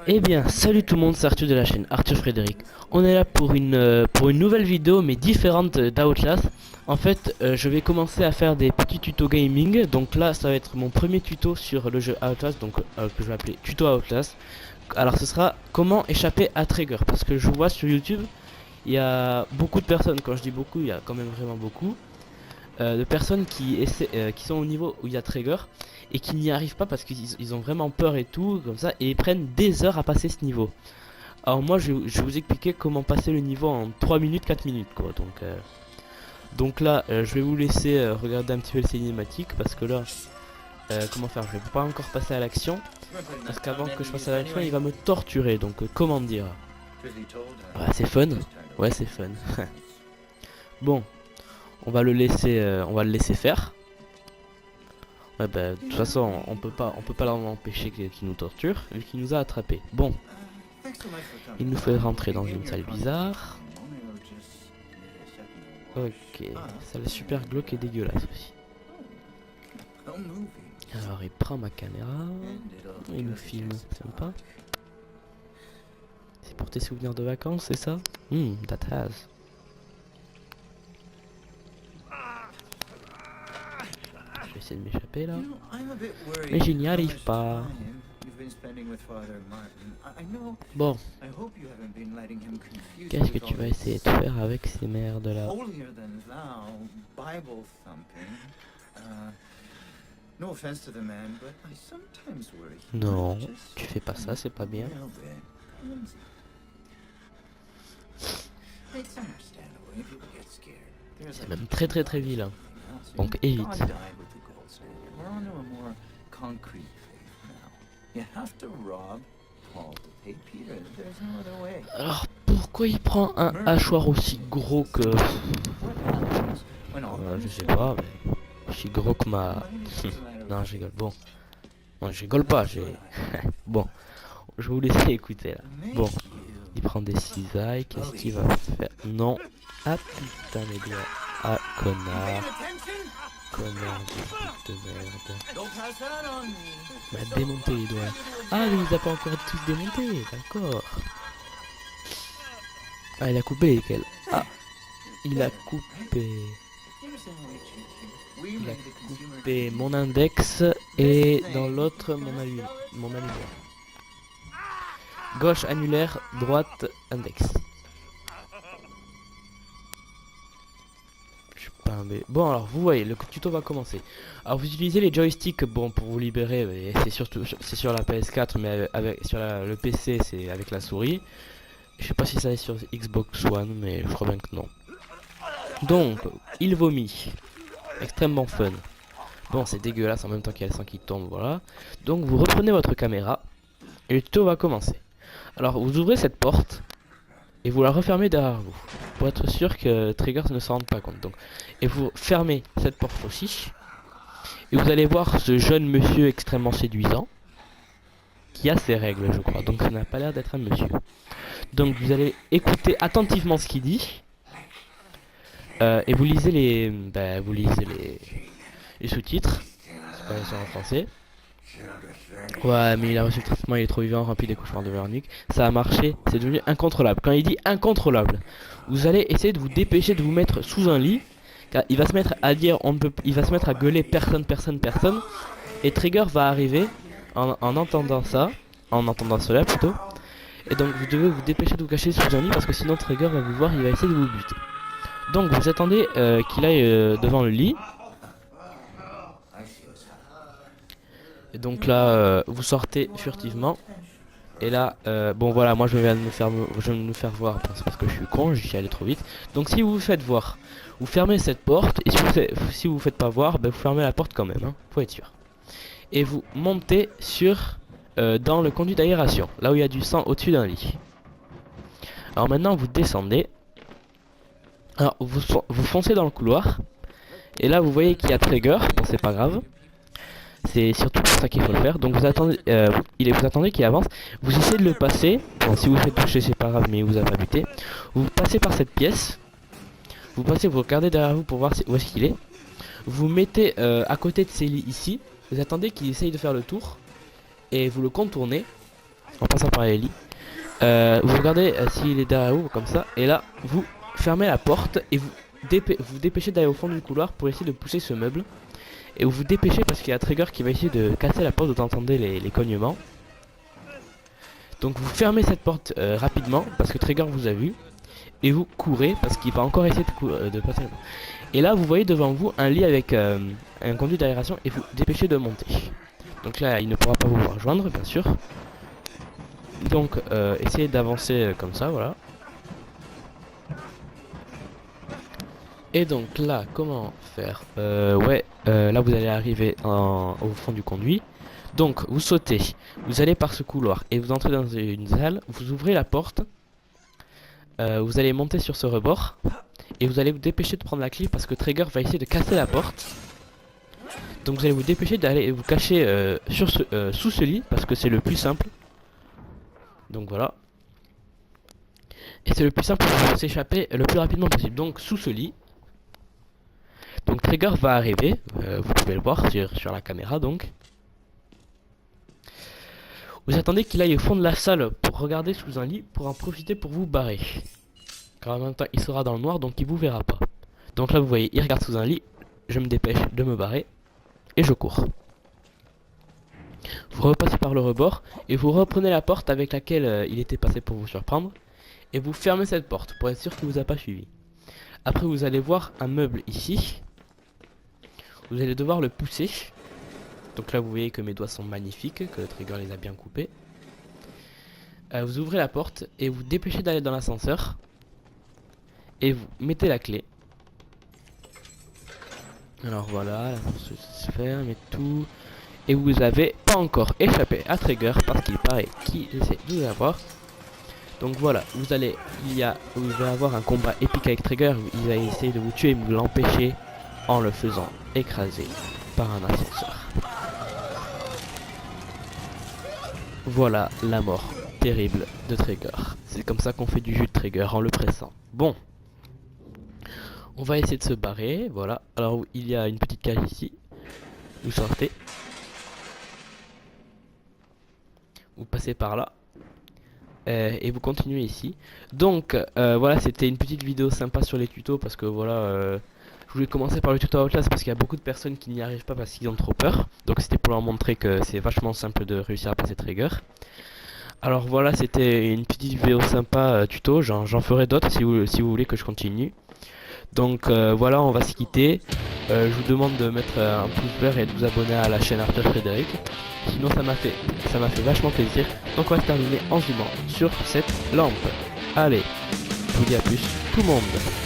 Eh bien, salut tout le monde, c'est Arthur de la chaîne Arthur Frédéric. On est là pour une nouvelle vidéo, mais différente d'Outlast. En fait, je vais commencer à faire des petits tutos gaming. Donc là, ça va être mon premier tuto sur le jeu Outlast, donc que je vais appeler tuto Outlast. Alors, ce sera comment échapper à Trigger, parce que je vois sur YouTube, il y a beaucoup de personnes. Quand je dis beaucoup, il y a quand même vraiment beaucoup de personnes qui sont au niveau où il y a Trigger et qui n'y arrivent pas parce qu'ils ont vraiment peur et tout comme ça, et ils prennent des heures à passer ce niveau. Alors moi je vais vous expliquer comment passer le niveau en 3 minutes, 4 minutes quoi. Donc là je vais vous laisser regarder un petit peu le cinématique parce que là comment faire, je vais pas encore passer à l'action parce qu'avant que je passe à l'action il va me torturer, donc comment dire. Ouais, c'est fun. Ouais, c'est fun. Bon, on va le laisser faire. Ouais, bah, de toute façon, on peut pas l'empêcher qu'il nous torture vu qu'il nous a attrapés. Bon, il nous fait rentrer dans une salle bizarre. Ok, salle super glauque et dégueulasse aussi. Alors il prend ma caméra, il nous filme, sympa. C'est pour tes souvenirs de vacances, c'est ça? That has. Je vais essayer de m'échapper là. Mais je n'y arrive pas. Bon. Qu'est-ce que tu vas essayer de faire avec ces merdes là? Non, tu fais pas ça, c'est pas bien. C'est même très très très vilain. Donc évite. Alors pourquoi il prend un hachoir aussi gros que... je sais pas, mais... aussi gros que ma... Non, je rigole. Bon. Non, je rigole pas, j'ai... Bon. Je vais vous laisser écouter là. Bon. Il prend des cisailles, qu'est-ce qu'il va faire? Non. Ah putain les doigts. Ah connard. Connard de merde. Il m'a démonté les doigts. Ah mais il les a pas encore tous démontés, d'accord. Ah il a coupé lesquels? Ah il a coupé. Il a coupé mon index et dans l'autre mon annulaire. Gauche annulaire, droite index. Bon alors vous voyez, le tuto va commencer. Alors vous utilisez les joysticks bon pour vous libérer, c'est sur la PS4 mais sur le PC c'est avec la souris. Je sais pas si ça est sur Xbox One mais je crois bien que non. Donc il vomit, extrêmement fun. Bon c'est dégueulasse en même temps qu'il y a le sang qui tombe, voilà. Donc vous reprenez votre caméra et le tuto va commencer. Alors vous ouvrez cette porte et vous la refermez derrière vous pour être sûr que Trigger ne s'en rende pas compte. Donc, et vous fermez cette porte aussi et vous allez voir ce jeune monsieur extrêmement séduisant qui a ses règles je crois, donc ça n'a pas l'air d'être un monsieur. Donc vous allez écouter attentivement ce qu'il dit et vous lisez les sous-titres, c'est pas ça en français. Ouais mais il a reçu le traitement, il est trop vivant, rempli des cauchemars de Véronique. Ça a marché, c'est devenu incontrôlable. Quand il dit incontrôlable, vous allez essayer de vous dépêcher de vous mettre sous un lit, car il va se mettre à dire il va se mettre à gueuler personne. Et Trigger va arriver en entendant ça, en entendant cela plutôt. Et donc vous devez vous dépêcher de vous cacher sous un lit parce que sinon Trigger va vous voir, il va essayer de vous buter. Donc vous attendez qu'il aille devant le lit. Et donc là, vous sortez furtivement. Et là, bon voilà, moi je viens de me faire voir parce que je suis con, j'y suis allé trop vite. Donc si vous vous faites voir, vous fermez cette porte. Et si vous faites pas voir, ben, vous fermez la porte quand même, hein, faut être sûr. Et vous montez dans le conduit d'aération, là où il y a du sang au-dessus d'un lit. Alors maintenant vous descendez. Alors vous foncez dans le couloir. Et là vous voyez qu'il y a Trigger, bon c'est pas grave. C'est surtout pour ça qu'il faut le faire. Donc vous attendez qu'il avance. Vous essayez de le passer. Bon, si vous faites toucher, c'est pas grave, mais il vous a pas buté. Vous passez par cette pièce. Vous regardez derrière vous pour voir où est-ce qu'il est. Vous mettez à côté de ces lits ici. Vous attendez qu'il essaye de faire le tour. Et vous le contournez. en passant par les lits. Vous regardez s'il est derrière vous comme ça, et là vous fermez la porte et vous dépêchez d'aller au fond du couloir pour essayer de pousser ce meuble. Et vous vous dépêchez parce qu'il y a Trigger qui va essayer de casser la porte, vous entendez les cognements. Donc vous fermez cette porte rapidement parce que Trigger vous a vu. Et vous courez parce qu'il va encore essayer de passer. Et là vous voyez devant vous un lit avec un conduit d'aération et vous dépêchez de monter. Donc là il ne pourra pas vous rejoindre bien sûr. Donc essayez d'avancer comme ça, voilà. Et donc là comment faire, là vous allez arriver au fond du conduit. Donc vous sautez, vous allez par ce couloir et vous entrez dans une salle, vous ouvrez la porte. Vous allez monter sur ce rebord et vous allez vous dépêcher de prendre la clé parce que Trigger va essayer de casser la porte. Donc vous allez vous dépêcher d'aller vous cacher sous ce lit parce que c'est le plus simple. Donc voilà. Et c'est le plus simple pour s'échapper le plus rapidement possible. Donc sous ce lit. Donc Trigger va arriver, vous pouvez le voir sur la caméra donc. Vous attendez qu'il aille au fond de la salle pour regarder sous un lit pour en profiter pour vous barrer. Car en même temps il sera dans le noir donc il vous verra pas. Donc là vous voyez il regarde sous un lit, je me dépêche de me barrer et je cours. Vous repassez par le rebord et vous reprenez la porte avec laquelle il était passé pour vous surprendre. Et vous fermez cette porte pour être sûr qu'il vous a pas suivi. Après vous allez voir un meuble ici. Vous allez devoir le pousser. Donc là vous voyez que mes doigts sont magnifiques, que le Trigger les a bien coupés. Vous ouvrez la porte et vous dépêchez d'aller dans l'ascenseur. Et vous mettez la clé. Alors voilà, l'ascenseur se ferme et tout. Et vous avez pas encore échappé à Trigger parce qu'il paraît qu'il essaie de vous avoir. Donc voilà, vous allez avoir un combat épique avec Trigger. Il va essayer de vous tuer et vous l'empêcher en le faisant écraser par un ascenseur. Voilà la mort terrible de Trigger. C'est comme ça qu'on fait du jus de Trigger, en le pressant. Bon. On va essayer de se barrer, voilà. Alors il y a une petite cage ici. Vous sortez. Vous passez par là. Et vous continuez ici. Donc voilà, c'était une petite vidéo sympa sur les tutos parce que voilà... je voulais commencer par le tuto Outlast parce qu'il y a beaucoup de personnes qui n'y arrivent pas parce qu'ils ont trop peur. Donc c'était pour leur montrer que c'est vachement simple de réussir à passer Trigger. Alors voilà, c'était une petite vidéo sympa tuto. J'en ferai d'autres si vous voulez que je continue. Donc voilà, on va se quitter. Je vous demande de mettre un pouce vert et de vous abonner à la chaîne Arthur Frédéric. Sinon ça m'a fait vachement plaisir. Donc on va se terminer en zoomant sur cette lampe. Allez, je vous dis à plus tout le monde.